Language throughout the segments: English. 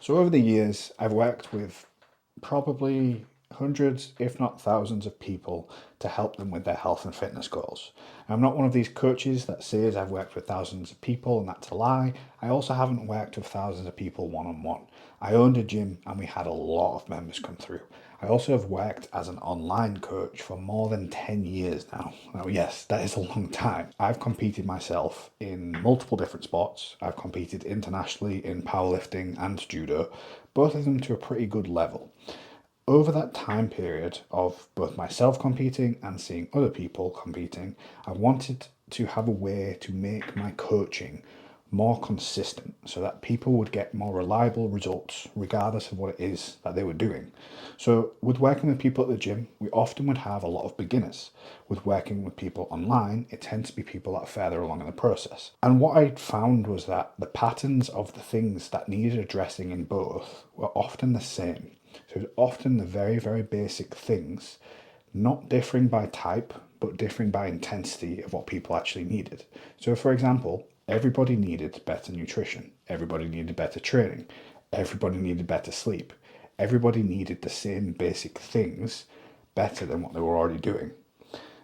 So over the years, I've worked with probably hundreds, if not thousands of people to help them with their health and fitness goals. I'm not one of these coaches that says I've worked with thousands of people and that's a lie. I also haven't worked with thousands of people one-on-one. I owned a gym and we had a lot of members come through. I also have worked as an online coach for more than 10 years now. Now, yes, that is a long time. I've competed myself in multiple different sports. I've competed internationally in powerlifting and judo, both of them to a pretty good level. Over that time period of both myself competing and seeing other people competing, I wanted to have a way to make my coaching more consistent so that people would get more reliable results regardless of what it is that they were doing. So, with working with people at the gym, we often would have a lot of beginners. With working with people online, it tends to be people that are further along in the process. And what I found was that the patterns of the things that needed addressing in both were often the same. So it's often the very, very basic things, not differing by type, but differing by intensity of what people actually needed. So, for example, everybody needed better nutrition, everybody needed better training, everybody needed better sleep, everybody needed the same basic things better than what they were already doing.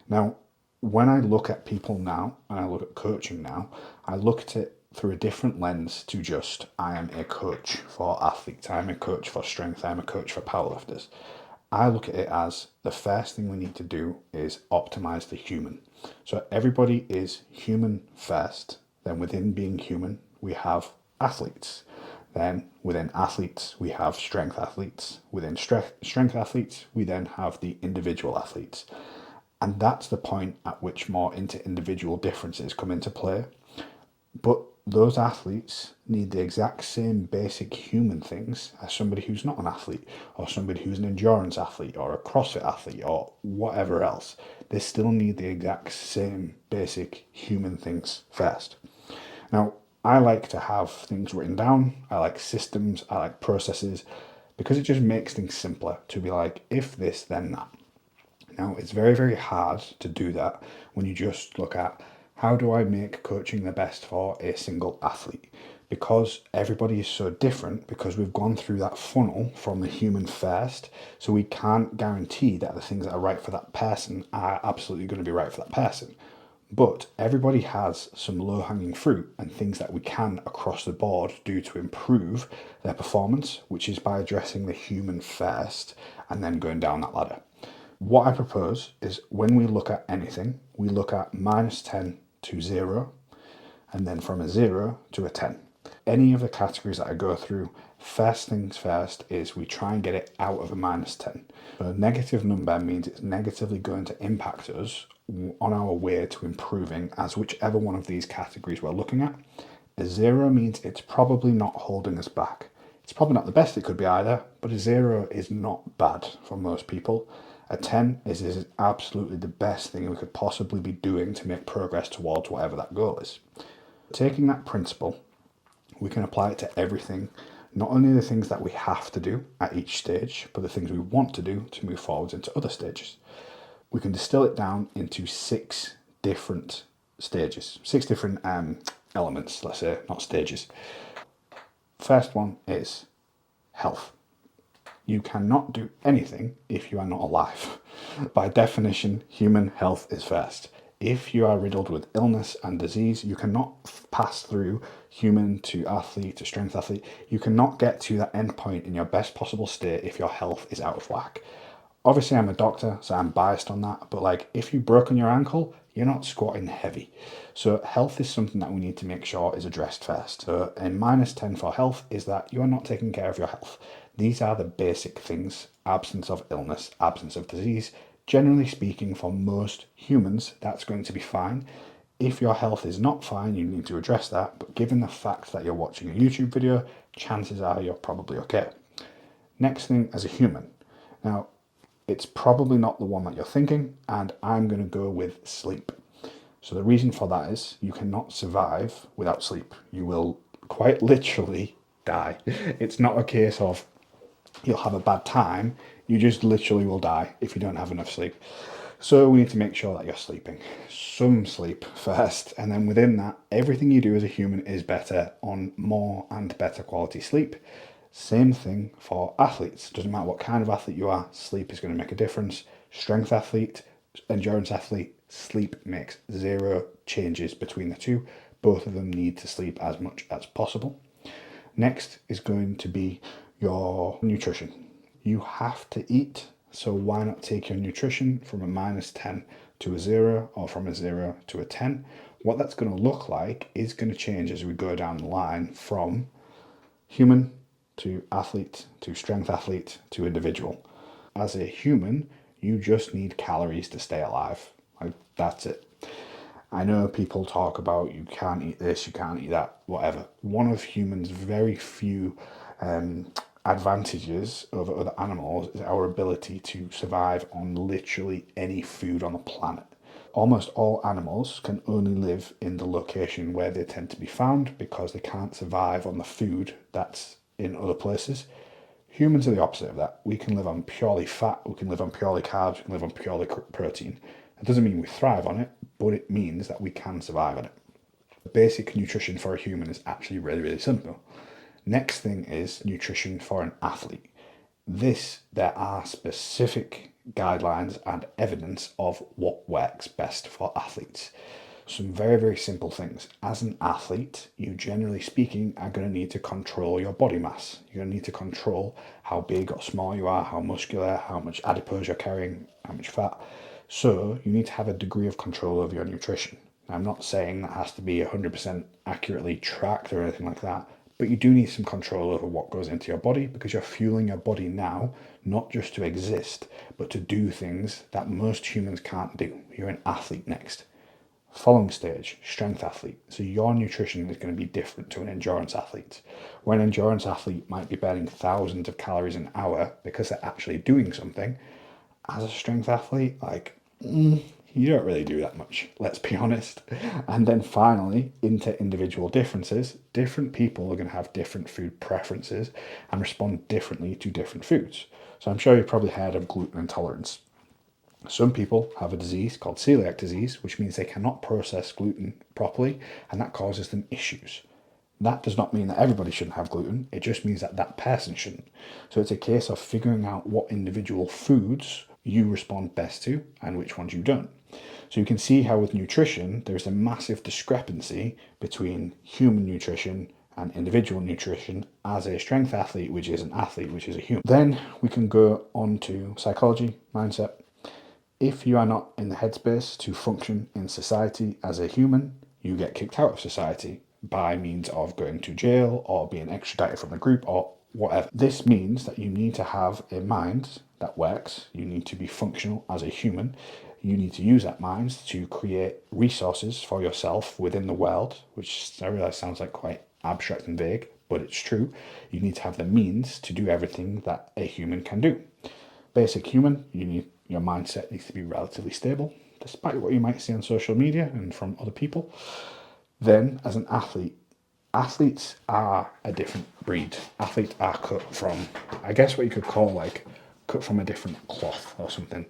Now, when I look at people now and I look at coaching now, I look at it through a different lens to just I am a coach for athletes, I'm a coach for strength, I'm a coach for powerlifters. I look at it as the first thing we need to do is optimize the human. So everybody is human first. Then within being human, we have athletes. Then within athletes, we have strength athletes. Within strength athletes, we then have the individual athletes. And that's the point at which more inter-individual differences come into play. But those athletes need the exact same basic human things as somebody who's not an athlete, or somebody who's an endurance athlete, or a CrossFit athlete, or whatever else. They still need the exact same basic human things first. Now, I like to have things written down. I like systems. I like processes because it just makes things simpler to be like, if this, then that. Now, it's very, very hard to do that when you just look at how do I make coaching the best for a single athlete? Because everybody is so different, because we've gone through that funnel from the human first, so we can't guarantee that the things that are right for that person are absolutely going to be right for that person. But everybody has some low hanging fruit and things that we can across the board do to improve their performance, which is by addressing the human first and then going down that ladder. What I propose is when we look at anything, we look at -10 to 0, and then from a 0 to a 10. Any of the categories that I go through, first things first is we try and get it out of a -10. So a negative number means it's negatively going to impact us on our way to improving as whichever one of these categories we're looking at. A 0 means it's probably not holding us back. It's probably not the best it could be either, but a 0 is not bad for most people. A 10 is absolutely the best thing we could possibly be doing to make progress towards whatever that goal is. Taking that principle, we can apply it to everything, not only the things that we have to do at each stage, but the things we want to do to move forwards into other stages. We can distill it down into 6 different stages, 6 different elements, let's say, not stages. First one is health. You cannot do anything if you are not alive. By definition, human health is first. If you are riddled with illness and disease, you cannot pass through human to athlete to strength athlete. You cannot get to that end point in your best possible state if your health is out of whack. Obviously, I'm a doctor, so I'm biased on that, but like if you've broken your ankle, you're not squatting heavy. So health is something that we need to make sure is addressed first. So a -10 for health is that you are not taking care of your health. These are the basic things: absence of illness, absence of disease. Generally speaking, for most humans, that's going to be fine. If your health is not fine, you need to address that. But given the fact that you're watching a YouTube video, chances are you're probably okay. Next thing, as a human. Now, it's probably not the one that you're thinking, and I'm going to go with sleep. So the reason for that is you cannot survive without sleep. You will quite literally die. It's not a case of you'll have a bad time. You just literally will die if you don't have enough sleep. So we need to make sure that you're sleeping. Some sleep first, and then within that, everything you do as a human is better on more and better quality sleep. Same thing for athletes. Doesn't matter what kind of athlete you are, sleep is going to make a difference. Strength athlete, endurance athlete, sleep makes zero changes between the two. Both of them need to sleep as much as possible. Next is going to be your nutrition. You have to eat, so why not take your nutrition from a -10 to a 0, or from a 0 to a 10? What that's going to look like is going to change as we go down the line from human to athlete to strength athlete to individual. As a human, you just need calories to stay alive. Like, that's it. I know people talk about you can't eat this, you can't eat that, whatever. One of humans' very few advantages over other animals is our ability to survive on literally any food on the planet. Almost all animals can only live in the location where they tend to be found because they can't survive on the food that's in other places. Humans are the opposite of that. We can live on purely fat, we can live on purely carbs, we can live on purely protein. It doesn't mean we thrive on it, but it means that we can survive on it. The basic nutrition for a human is actually really, really simple. Next thing is nutrition for an athlete. There are specific guidelines and evidence of what works best for athletes. Some very, very simple things. As an athlete, you generally speaking are going to need to control your body mass. You're going to need to control how big or small you are, how muscular, how much adipose you're carrying, how much fat. So you need to have a degree of control over your nutrition. Now, I'm not saying that has to be 100% accurately tracked or anything like that, but you do need some control over what goes into your body, because you're fueling your body now, not just to exist, but to do things that most humans can't do. You're an athlete next. Following stage, strength athlete. So your nutrition is going to be different to an endurance athlete. Where an endurance athlete might be burning thousands of calories an hour because they're actually doing something, as a strength athlete, you don't really do that much, let's be honest. And then finally, into individual differences. Different people are going to have different food preferences and respond differently to different foods. So I'm sure you've probably heard of gluten intolerance. Some people have a disease called celiac disease, which means they cannot process gluten properly, and that causes them issues. That does not mean that everybody shouldn't have gluten, it just means that that person shouldn't. So it's a case of figuring out what individual foods you respond best to and which ones you don't. So you can see how with nutrition, there's a massive discrepancy between human nutrition and individual nutrition as a strength athlete, which is an athlete, which is a human. Then we can go on to psychology, mindset. If you are not in the headspace to function in society as a human, you get kicked out of society by means of going to jail or being extradited from the group or whatever. This means that you need to have a mind that works. You need to be functional as a human. You need to use that mind to create resources for yourself within the world, which I realize sounds like quite abstract and vague, but it's true. You need to have the means to do everything that a human can do. Basic human, your mindset needs to be relatively stable, despite what you might see on social media and from other people. Then, as an athlete, athletes are a different breed. Athletes are cut from, I guess what you could call cut from a different cloth or something.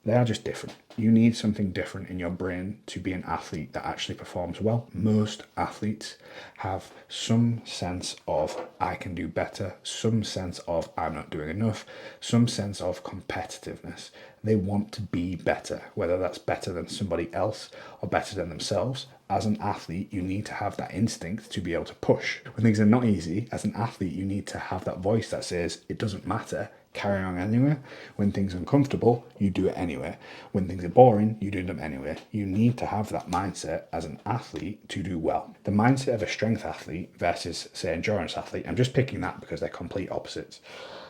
They are just different. You need something different in your brain to be an athlete that actually performs well. Most athletes have some sense of I can do better, some sense of I'm not doing enough, some sense of competitiveness. They want to be better, whether that's better than somebody else or better than themselves. As an athlete, you need to have that instinct to be able to push. When things are not easy, as an athlete, you need to have that voice that says, it doesn't matter, carry on anyway. When things are uncomfortable, you do it anyway. When things are boring, you do them anyway. You need to have that mindset as an athlete to do well. The mindset of a strength athlete versus, say, endurance athlete, I'm just picking that because they're complete opposites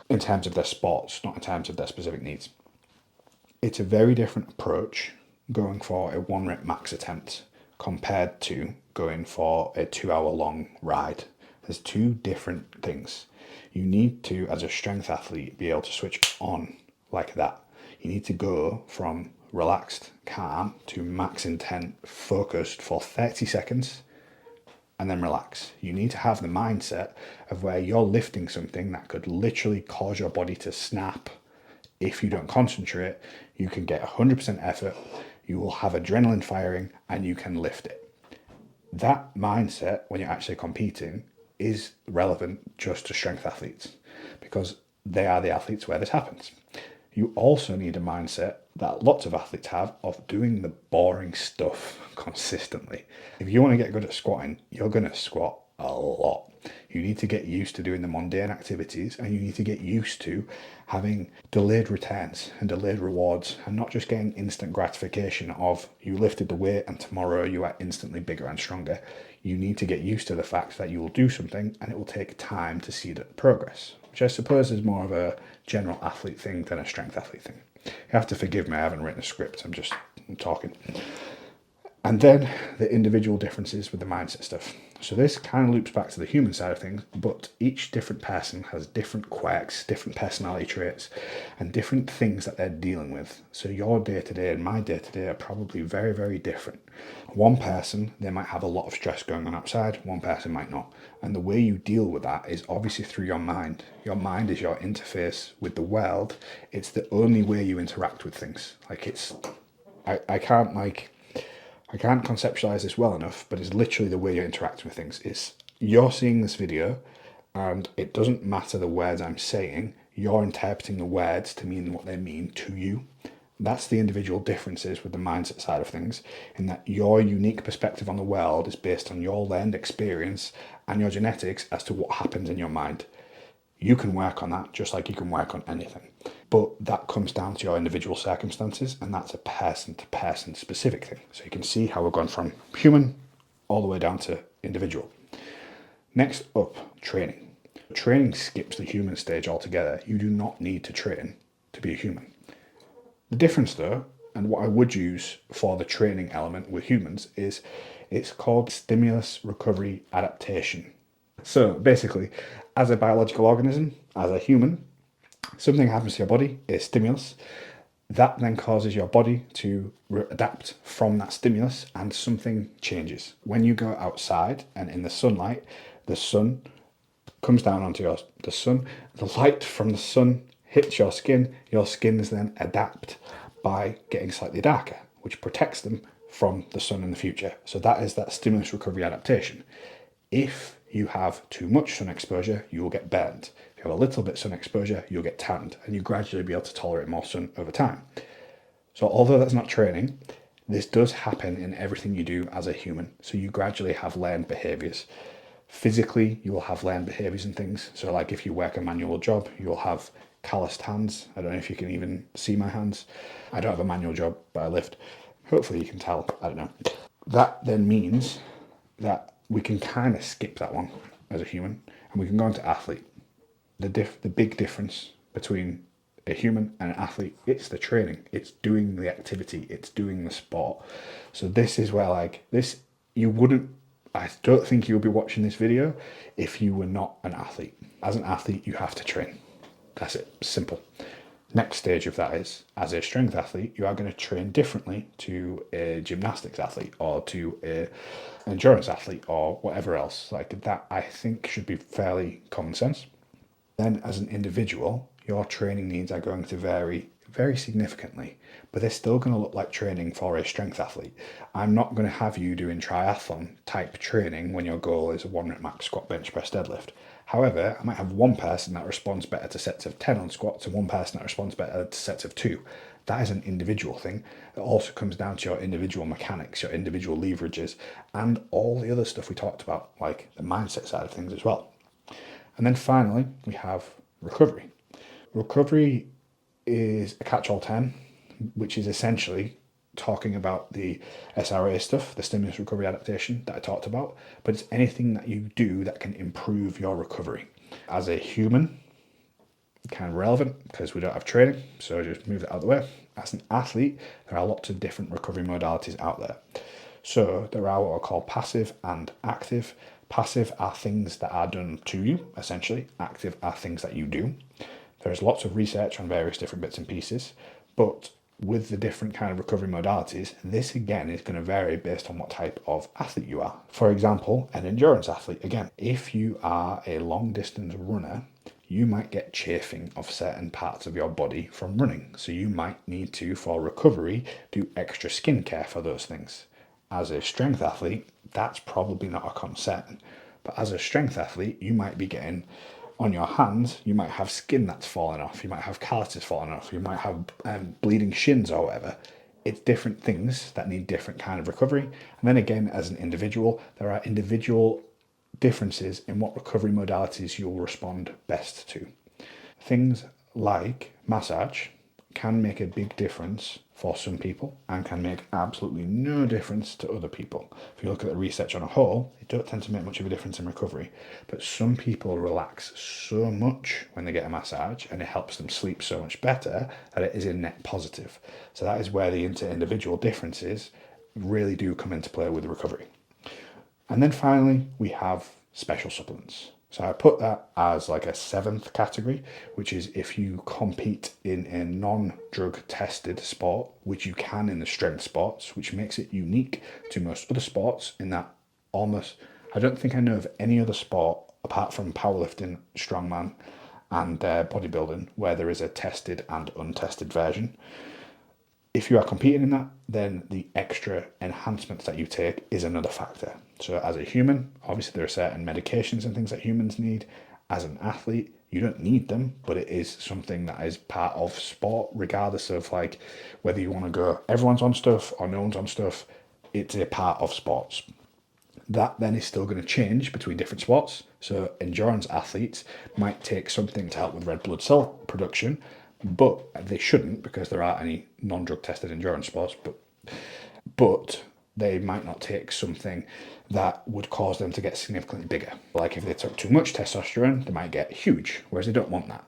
in terms of their sports, not in terms of their specific needs. It's a very different approach going for a 1 rep max attempt compared to going for a 2 hour long ride. There's two different things. You need to, as a strength athlete, be able to switch on like that. You need to go from relaxed, calm to max intent, focused for 30 seconds and then relax. You need to have the mindset of where you're lifting something that could literally cause your body to snap. If you don't concentrate, you can get 100% effort, you will have adrenaline firing, and you can lift it. That mindset, when you're actually competing, is relevant just to strength athletes because they are the athletes where this happens. You also need a mindset that lots of athletes have of doing the boring stuff consistently. If you want to get good at squatting, you're going to squat a lot. You need to get used to doing the mundane activities, and you need to get used to having delayed returns and delayed rewards, and not just getting instant gratification of you lifted the weight and tomorrow you are instantly bigger and stronger. You need to get used to the fact that you will do something and it will take time to see the progress, which I suppose is more of a general athlete thing than a strength athlete thing. You have to forgive me, I haven't written a script, I'm talking. And then the individual differences with the mindset stuff. So this kind of loops back to the human side of things, but each different person has different quirks, different personality traits, and different things that they're dealing with. So your day-to-day and my day-to-day are probably very, very different. One person, they might have a lot of stress going on outside, one person might not. And the way you deal with that is obviously through your mind. Your mind is your interface with the world. It's the only way you interact with things. I can't conceptualize this well enough, but it's literally the way you're interacting with things. Is you're seeing this video, and it doesn't matter the words I'm saying, you're interpreting the words to mean what they mean to you. That's the individual differences with the mindset side of things, in that your unique perspective on the world is based on your learned experience and your genetics as to what happens in your mind. You can work on that just like you can work on anything. But that comes down to your individual circumstances, and that's a person-to-person specific thing. So you can see how we've gone from human all the way down to individual. Next up, training. Training skips the human stage altogether. You do not need to train to be a human. The difference though, and what I would use for the training element with humans, is it's called stimulus recovery adaptation. So basically, as a biological organism, as a human, something happens to your body, a stimulus. That then causes your body to adapt from that stimulus, and something changes. When you go outside and in the sunlight, the sun comes down onto the sun. The light from the sun hits your skin is then adapt by getting slightly darker, which protects them from the sun in the future. So that is that stimulus recovery adaptation. If you have too much sun exposure, you will get burned. If you have a little bit sun exposure, you'll get tanned, and you gradually be able to tolerate more sun over time. So although that's not training, this does happen in everything you do as a human. So you gradually have learned behaviors. Physically, you will have learned behaviors and things. So like if you work a manual job, you'll have calloused hands. I don't know if you can even see my hands. I don't have a manual job, but I lift. Hopefully you can tell. I don't know. That then means that we can kind of skip that one as a human, and we can go into athlete. The big difference between a human and an athlete, it's the training, it's doing the activity, it's doing the sport. So this is where I don't think you would be watching this video if you were not an athlete. As an athlete, you have to train. That's it, simple. Next stage of that is, as a strength athlete, you are going to train differently to a gymnastics athlete or to an endurance athlete or whatever else. Like that, I think should be fairly common sense. Then as an individual, your training needs are going to vary very significantly, but they're still going to look like training for a strength athlete. I'm not going to have you doing triathlon type training when your goal is a 1 rep max squat, bench press, deadlift. However, I might have one person that responds better to sets of 10 on squats and one person that responds better to sets of 2. That is an individual thing. It also comes down to your individual mechanics, your individual leverages, and all the other stuff we talked about, like the mindset side of things as well. And then finally, we have recovery. Recovery is a catch-all term, which is essentially talking about the SRA stuff, the stimulus recovery adaptation that I talked about, but it's anything that you do that can improve your recovery. As a human, kind of relevant because we don't have training, so just move that out of the way. As an athlete, there are lots of different recovery modalities out there. So there are what are called passive and active. Passive are things that are done to you, essentially. Active are things that you do. There's lots of research on various different bits and pieces, but with the different kind of recovery modalities, this again is going to vary based on what type of athlete you are. For example, an endurance athlete. Again, if you are a long distance runner, you might get chafing of certain parts of your body from running. So you might need to, for recovery, do extra skincare for those things. As a strength athlete, that's probably not a concern. But as a strength athlete, you might be getting on your hands, you might have skin that's falling off, you might have calluses falling off, you might have bleeding shins or whatever. It's different things that need different kind of recovery. And then again, as an individual, there are individual differences in what recovery modalities you'll respond best to. Things like massage can make a big difference for some people and can make absolutely no difference to other people. If you look at the research on a whole, it don't tend to make much of a difference in recovery. But some people relax so much when they get a massage and it helps them sleep so much better that it is a net positive. So that is where the inter-individual differences really do come into play with recovery. And then finally, we have special supplements. So I put that as like a seventh category, which is if you compete in a non-drug tested sport, which you can in the strength sports, which makes it unique to most other sports in that I don't think I know of any other sport apart from powerlifting, strongman, and bodybuilding where there is a tested and untested version. If you are competing in that, then the extra enhancements that you take is another factor. So as a human, obviously there are certain medications and things that humans need. As an athlete, you don't need them, but it is something that is part of sport, regardless of like whether you want to go everyone's on stuff or no one's on stuff, it's a part of sports. That then is still going to change between different sports. So endurance athletes might take something to help with red blood cell production, but they shouldn't because there aren't any non-drug tested endurance sports, but they might not take something that would cause them to get significantly bigger. Like if they took too much testosterone, they might get huge, whereas they don't want that.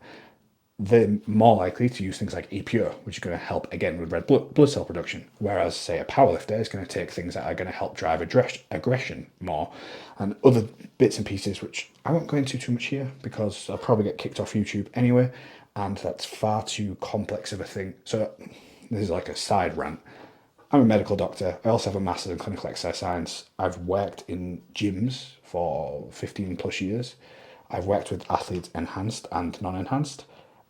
They're more likely to use things like EPO, which is going to help again with red blood cell production. Whereas, say, a powerlifter is going to take things that are going to help drive aggression more, and other bits and pieces, which I won't go into too much here because I'll probably get kicked off YouTube anyway, and that's far too complex of a thing. So this is like a side rant. I'm a medical doctor. I also have a master's in clinical exercise science. I've worked in gyms for 15 plus years. I've worked with athletes enhanced and non-enhanced.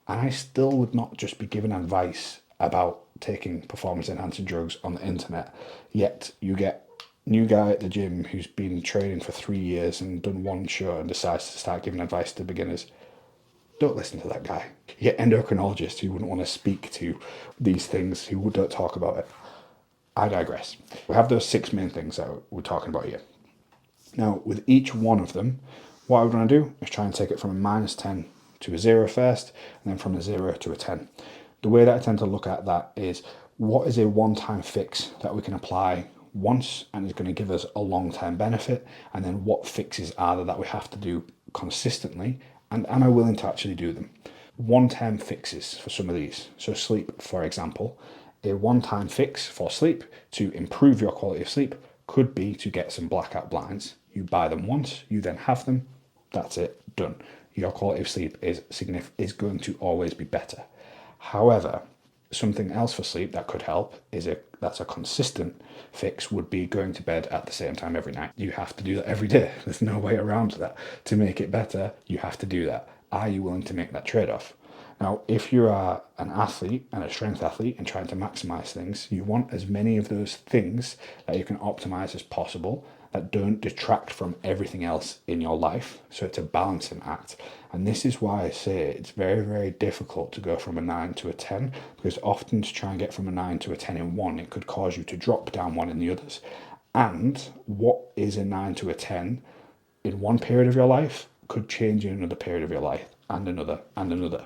And I still would not just be giving advice about taking performance enhancing drugs on the internet. Yet you get new guy at the gym who's been training for 3 years and done one show and decides to start giving advice to beginners. Don't listen to that guy. You get endocrinologists who wouldn't want to speak to these things, who don't talk about it. I digress. We have those 6 main things that we're talking about here. Now, with each one of them, what I would want to do is try and take it from a -10 to a 0 first, and then from a 0 to a 10. The way that I tend to look at that is what is a one-time fix that we can apply once and is going to give us a long-term benefit, and then what fixes are there that we have to do consistently, and am I willing to actually do them? One-time fixes for some of these. So sleep, for example, a one-time fix for sleep to improve your quality of sleep could be to get some blackout blinds. You buy them once, you then have them, that's it, done. Your quality of sleep is going to always be better. However, something else for sleep that could help that's a consistent fix would be going to bed at the same time every night. You have to do that every day. There's no way around that. To make it better, you have to do that. Are you willing to make that trade-off? Now, if you are an athlete and a strength athlete and trying to maximize things, you want as many of those things that you can optimize as possible that don't detract from everything else in your life. So it's a balancing act. And this is why I say it's very, very difficult to go from a 9 to a 10, because often to try and get from a 9 to a 10 in one, it could cause you to drop down one in the others. And what is a 9 to a 10 in one period of your life could change in another period of your life, and another, and another.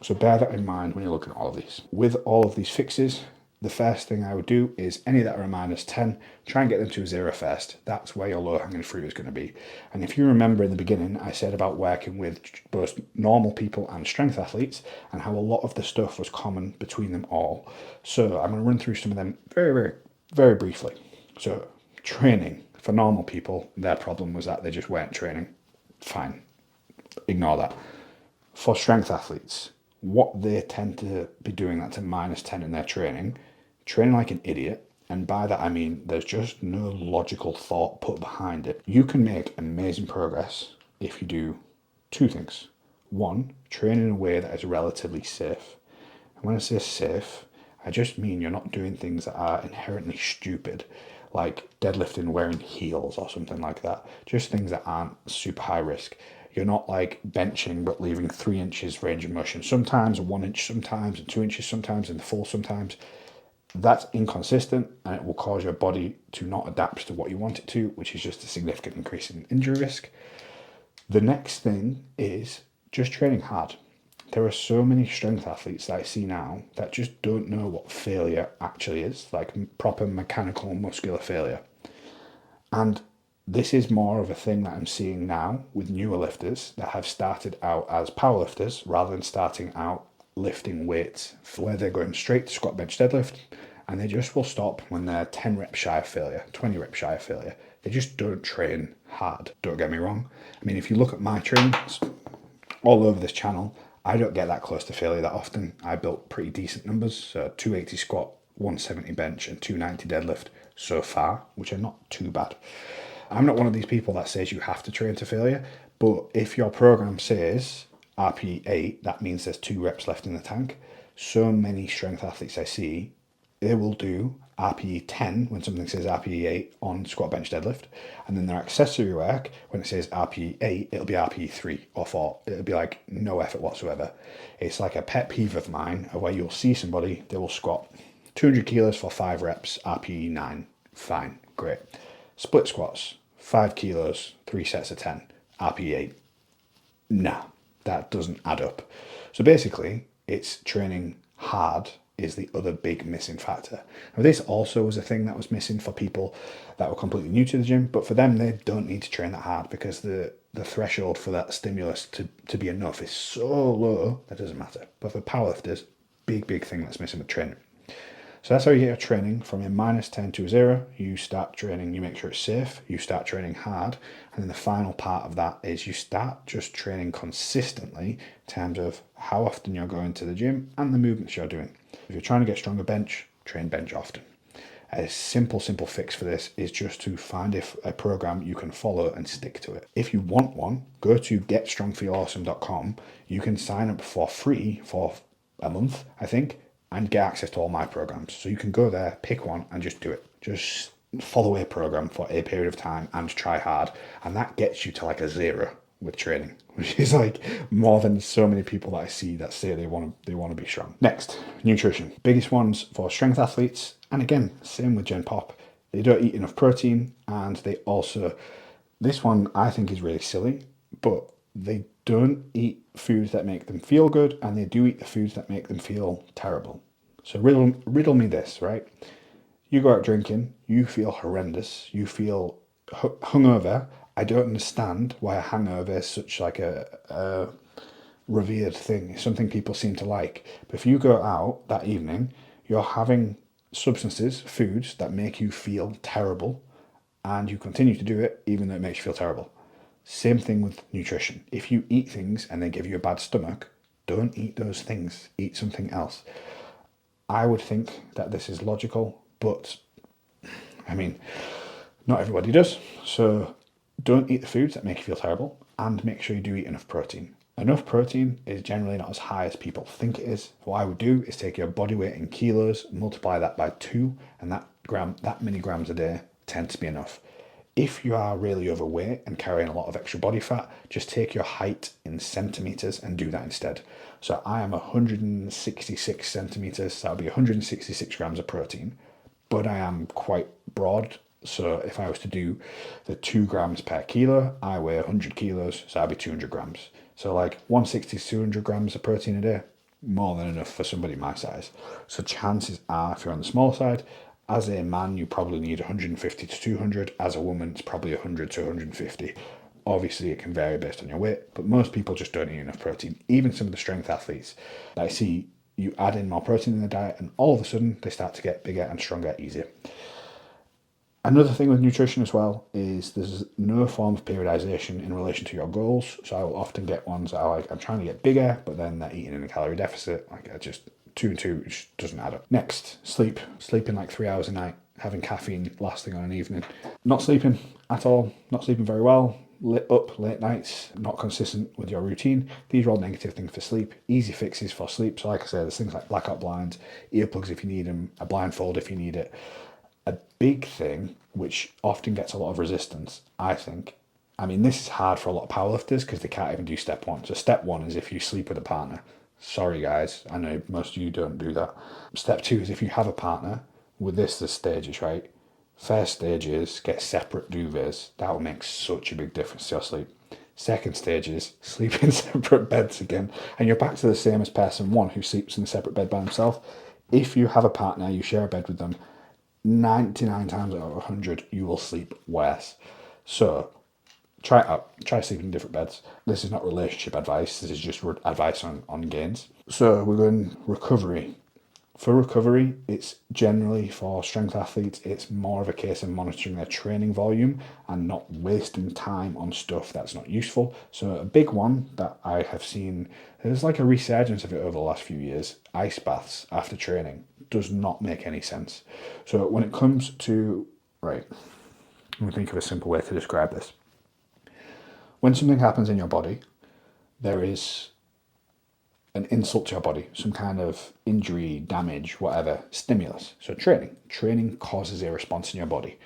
So bear that in mind when you're looking at all of these. With all of these fixes, the first thing I would do is any that are a -10, try and get them to a 0 first. That's where your low-hanging fruit is going to be. And if you remember in the beginning, I said about working with both normal people and strength athletes and how a lot of the stuff was common between them all. So I'm going to run through some of them very, very, very briefly. So training. For normal people, their problem was that they just weren't training. Fine. Ignore that. For strength athletes, what they tend to be doing that's a -10 in their training like an idiot, and by that I mean there's just no logical thought put behind it. You can make amazing progress if you do 2 things. 1, train in a way that is relatively safe. And when I say safe, I just mean you're not doing things that are inherently stupid. like deadlifting wearing heels or something like that. Just things that aren't super high risk. You're not like benching but leaving 3 inches range of motion sometimes, 1 inch sometimes, and 2 inches sometimes, and the full sometimes. That's inconsistent, and it will cause your body to not adapt to what you want it to, which is just a significant increase in injury risk. The next thing is just training hard. There are so many strength athletes that I see now that just don't know what failure actually is, like proper mechanical muscular failure. And this is more of a thing that I'm seeing now with newer lifters that have started out as powerlifters rather than starting out lifting weights, where they're going straight to squat, bench, deadlift, and they just will stop when they're 10 reps shy of failure, 20 reps shy of failure. They just don't train hard. Don't get me wrong. I mean, if you look at my trainings all over this channel, I don't get that close to failure that often. I built pretty decent numbers, so 280 squat, 170 bench, and 290 deadlift so far, which are not too bad. I'm not one of these people that says you have to train to failure, but if your program says RPE 8, that means there's 2 reps left in the tank. So many strength athletes I see, they will do RPE 10 when something says RPE 8 on squat, bench, deadlift, and then their accessory work, when it says RPE 8, it'll be RPE 3 or 4. It'll be like no effort whatsoever. It's like a pet peeve of mine where you'll see somebody, they will squat 200 kilos for 5 reps, RPE 9. Fine, great. Split squats, 5 kilos, 3 sets of 10, RPE 8. Nah, that doesn't add up. So basically, it's training hard is the other big missing factor. Now, this also was a thing that was missing for people that were completely new to the gym, but for them, they don't need to train that hard because the threshold for that stimulus to be enough is so low that doesn't matter. But for powerlifters, big thing that's missing with training. So that's how you get your training from a -10 to a 0. You start training, you make sure it's safe, you start training hard, and then the final part of that is you start just training consistently in terms of how often you're going to the gym and the movements you're doing. If you're trying to get stronger bench, train bench often. A simple fix for this is just to find a program you can follow and stick to it. If you want one, go to getstrongfeelawesome.com. You can sign up for free for a month, I think, and get access to all my programs. So you can go there, pick one, and just do it. Just follow a program for a period of time and try hard. And that gets you to like a 0 with training, which is like more than so many people that I see that say they want to be strong. Next, nutrition. Biggest ones for strength athletes. And again, same with Gen Pop. They don't eat enough protein, and they also, this one I think is really silly, but they don't eat foods that make them feel good, and they do eat the foods that make them feel terrible. So riddle me this, right? You go out drinking, you feel horrendous, you feel hungover. I don't understand why a hangover is such like a revered thing. It's something people seem to like. But if you go out that evening, you're having substances, foods that make you feel terrible, and you continue to do it even though it makes you feel terrible. Same thing with nutrition. If you eat things and they give you a bad stomach, don't eat those things. Eat something else. I would think that this is logical, but I mean, not everybody does. So don't eat the foods that make you feel terrible, and make sure you do eat enough protein. Enough protein is generally not as high as people think it is. What I would do is take your body weight in kilos, multiply that by 2, and that many grams a day tends to be enough. If you are really overweight and carrying a lot of extra body fat, just take your height in centimeters and do that instead. So I am 166 centimeters, so that'll be 166 grams of protein, but I am quite broad. So if I was to do the 2 grams per kilo, I weigh 100 kilos, so that'll be 200 grams. So like 160 to 200 grams of protein a day, more than enough for somebody my size. So chances are, if you're on the small side, as a man, you probably need 150 to 200. As a woman, it's probably 100 to 150. Obviously, it can vary based on your weight, but most people just don't eat enough protein. Even some of the strength athletes that I see, you add in more protein in their diet, and all of a sudden, they start to get bigger and stronger easier. Another thing with nutrition as well is there's no form of periodization in relation to your goals. So I will often get ones that are like, I'm trying to get bigger, but then they're eating in a calorie deficit. Like I just 2 and 2 just doesn't add up. Next, sleep. Sleeping like 3 hours a night, having caffeine last thing on an evening. Not sleeping at all, not sleeping very well, up late nights, not consistent with your routine. These are all negative things for sleep. Easy fixes for sleep. So like I said, there's things like blackout blinds, earplugs if you need them, a blindfold if you need it. A big thing, which often gets a lot of resistance, I think. I mean, this is hard for a lot of powerlifters because they can't even do step one. So step one is if you sleep with a partner. Sorry, guys. I know most of you don't do that. Step two is if you have a partner. With this, there's stages, right? First stage is get separate duvets. That will make such a big difference to your sleep. Second stage is sleep in separate beds again, and you're back to the same as person one who sleeps in a separate bed by himself. If you have a partner, you share a bed with them, 99 times out of 100, you will sleep worse. So try it out. Try sleeping in different beds. This is not relationship advice. This is just advice on gains. So we're going recovery. For recovery, it's generally for strength athletes, it's more of a case of monitoring their training volume and not wasting time on stuff that's not useful. So a big one that I have seen, there's like a resurgence of it over the last few years, ice baths after training. Does not make any sense. So when it comes to, right, let me think of a simple way to describe this. When something happens in your body, there is an insult to your body, some kind of injury, damage, whatever, stimulus. So training. Training causes a response in your body.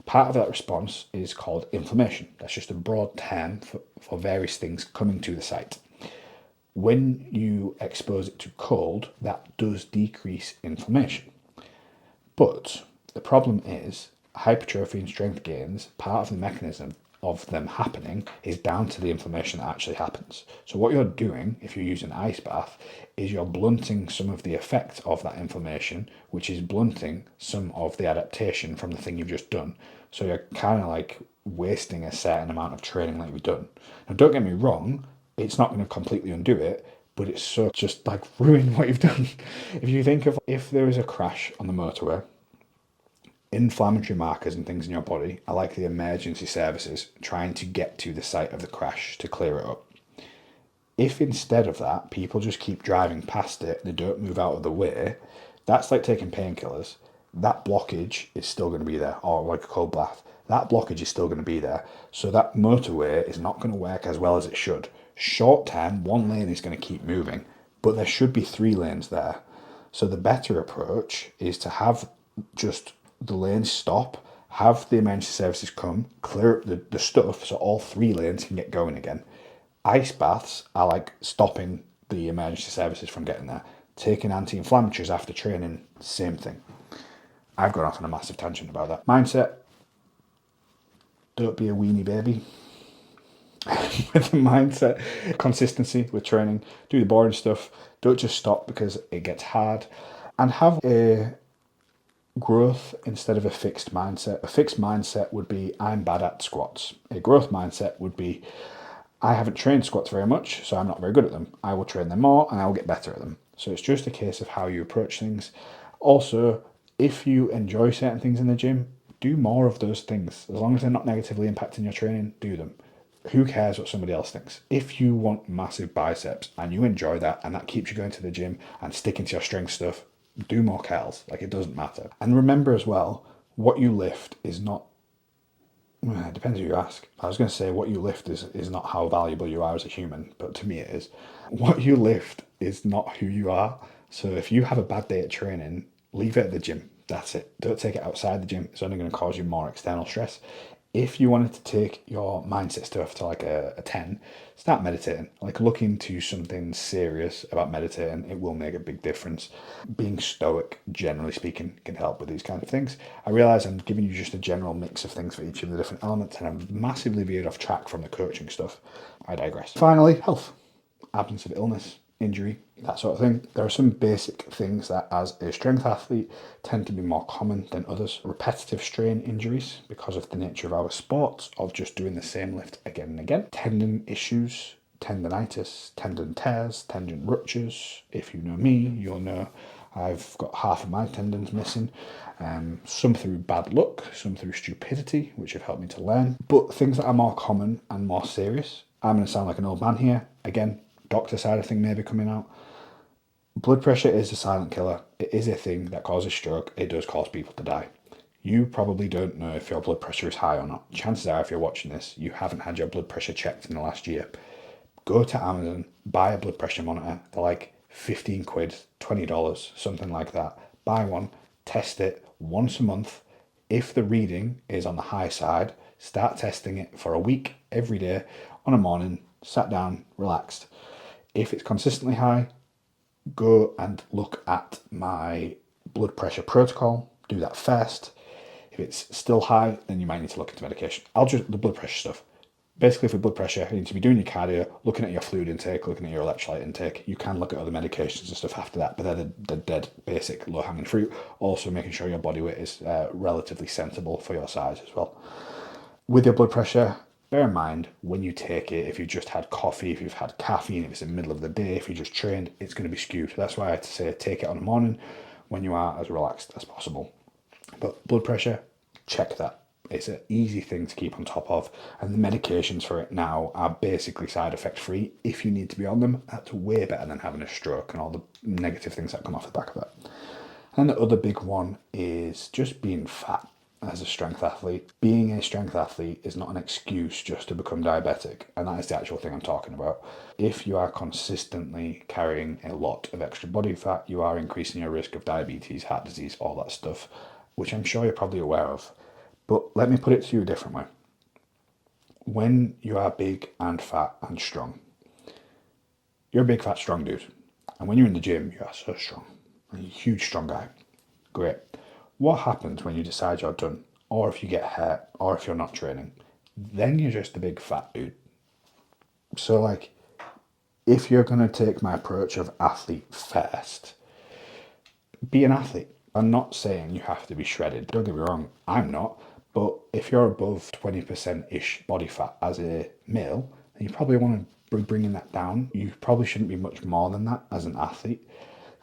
Part of that response is called inflammation. That's just a broad term for various things coming to the site. When you expose it to cold, that does decrease inflammation. But the problem is hypertrophy and strength gains, part of the mechanism of them happening is down to the inflammation that actually happens. So what you're doing if you use an ice bath is you're blunting some of the effect of that inflammation, which is blunting some of the adaptation from the thing you've just done. So you're kind of like wasting a certain amount of training that you've done. Now don't get me wrong, it's not going to completely undo it, but it's so just like ruin what you've done. If you think of if there is a crash on the motorway, inflammatory markers and things in your body are like the emergency services trying to get to the site of the crash to clear it up. If instead of that, people just keep driving past it, they don't move out of the way, that's like taking painkillers. That blockage is still going to be there, or like a cold bath. That blockage is still going to be there. So that motorway is not going to work as well as it should. Short term, one lane is going to keep moving, but there should be 3 lanes there. So the better approach is to have just the lanes stop, have the emergency services come, clear up the stuff so all 3 lanes can get going again. Ice baths are like stopping the emergency services from getting there. Taking anti-inflammatories after training, same thing. I've gone off on a massive tangent about that. Mindset, don't be a weenie baby. With the mindset, consistency with training, do the boring stuff, don't just stop because it gets hard, and have a growth instead of a fixed mindset. A fixed mindset would be I'm bad at squats. A growth mindset would be I haven't trained squats very much, so I'm not very good at them. I will train them more and I will get better at them. So it's just a case of how you approach things. Also, if you enjoy certain things in the gym, do more of those things. As long as they're not negatively impacting your training, do them. Who cares what somebody else thinks? If you want massive biceps and you enjoy that and that keeps you going to the gym and sticking to your strength stuff, do more curls. Like, it doesn't matter. And remember as well, what you lift is not, it depends who you ask. I was going to say what you lift is not how valuable you are as a human, but to me it is. What you lift is not who you are. So if you have a bad day at training, leave it at the gym. That's it. Don't take it outside the gym. It's only going to cause you more external stress. If you wanted to take your mindset stuff to like a 10, start meditating. Like, look into something serious about meditating. It will make a big difference. Being stoic, generally speaking, can help with these kinds of things. I realise I'm giving you just a general mix of things for each of the different elements, and I'm massively veered off track from the coaching stuff. I digress. Finally, health. Absence of illness, injury, that sort of thing. There are some basic things that as a strength athlete tend to be more common than others. Repetitive strain injuries because of the nature of our sport, of just doing the same lift again and again. Tendon issues, tendonitis, tendon tears, tendon ruptures. If you know me, you'll know I've got half of my tendons missing. Some through bad luck, some through stupidity, which have helped me to learn. But things that are more common and more serious, I'm going to sound like an old man here. Again, doctor side of thing maybe coming out. Blood pressure is a silent killer. It is a thing that causes stroke. It does cause people to die. You probably don't know if your blood pressure is high or not. Chances are, if you're watching this, you haven't had your blood pressure checked in the last year. Go to Amazon, buy a blood pressure monitor. They're like 15 quid, $20, something like that. Buy one, test it once a month. If the reading is on the high side, start testing it for a week, every day, on a morning, sat down, relaxed. If it's consistently high, go and look at my blood pressure protocol, do that first. If it's still high, then you might need to look into medication. The blood pressure stuff. Basically, for blood pressure, you need to be doing your cardio, looking at your fluid intake, looking at your electrolyte intake. You can look at other medications and stuff after that, but they're the dead basic low-hanging fruit. Also, making sure your body weight is relatively sensible for your size as well. With your blood pressure, bear in mind when you take it, if you've just had coffee, if you've had caffeine, if it's in the middle of the day, if you just trained, it's going to be skewed. That's why I say take it on the morning when you are as relaxed as possible. But blood pressure, check that. It's an easy thing to keep on top of, and the medications for it now are basically side effect free. If you need to be on them, that's way better than having a stroke and all the negative things that come off the back of that. And the other big one is just being fat as a strength athlete. Being a strength athlete is not an excuse just to become diabetic, and that is the actual thing I'm talking about. If you are consistently carrying a lot of extra body fat, you are increasing your risk of diabetes, heart disease, all that stuff, which I'm sure you're probably aware of. But let me put it to you a different way. When you are big and fat and strong, you're a big, fat, strong dude. And when you're in the gym, you are so strong. You're a huge, strong guy. Great. What happens when you decide you're done? Or if you get hurt, or if you're not training? Then you're just a big, fat dude. So, like, if you're going to take my approach of athlete first, be an athlete. I'm not saying you have to be shredded. Don't get me wrong, I'm not. But if you're above 20%-ish body fat as a male, then you probably want to be bringing that down. You probably shouldn't be much more than that as an athlete.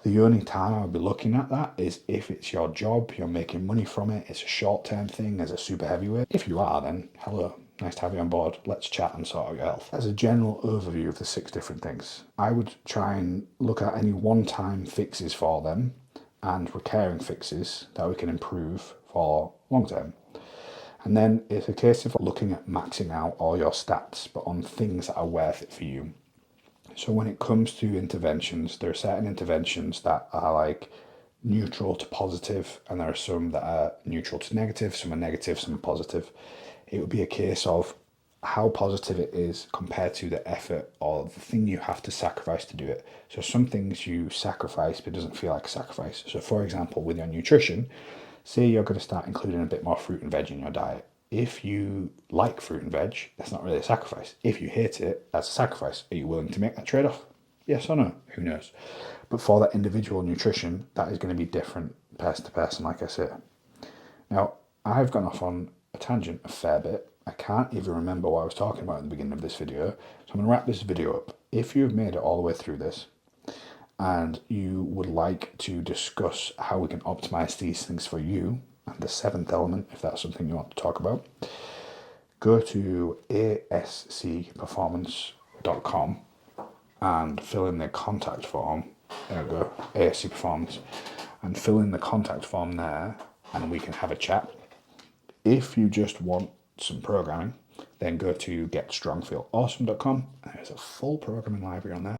The only time I would be looking at that is if it's your job, you're making money from it, it's a short-term thing as a super heavyweight. If you are, then hello, nice to have you on board. Let's chat and sort out your health. As a general overview of the 6 different things, I would try and look at any one-time fixes for them and recurring fixes that we can improve for long-term. And then it's a case of looking at maxing out all your stats, but on things that are worth it for you. So when it comes to interventions, there are certain interventions that are like neutral to positive, and there are some that are neutral to negative, some are negative, some are positive. It would be a case of how positive it is compared to the effort or the thing you have to sacrifice to do it. So some things you sacrifice, but it doesn't feel like a sacrifice. So for example, with your nutrition, say you're going to start including a bit more fruit and veg in your diet. If you like fruit and veg, that's not really a sacrifice. If you hate it, that's a sacrifice. Are you willing to make that trade-off? Yes or no? Who knows? But for that individual nutrition, that is going to be different person to person, like I said. Now, I've gone off on a tangent a fair bit. I can't even remember what I was talking about at the beginning of this video. So I'm going to wrap this video up. If you've made it all the way through this, and you would like to discuss how we can optimize these things for you, and the 7th element, if that's something you want to talk about, go to ascperformance.com and fill in the contact form. There we go, ASC Performance, and fill in the contact form there, and we can have a chat. If you just want some programming, then go to getstrongfeelawesome.com, and there's a full programming library on there.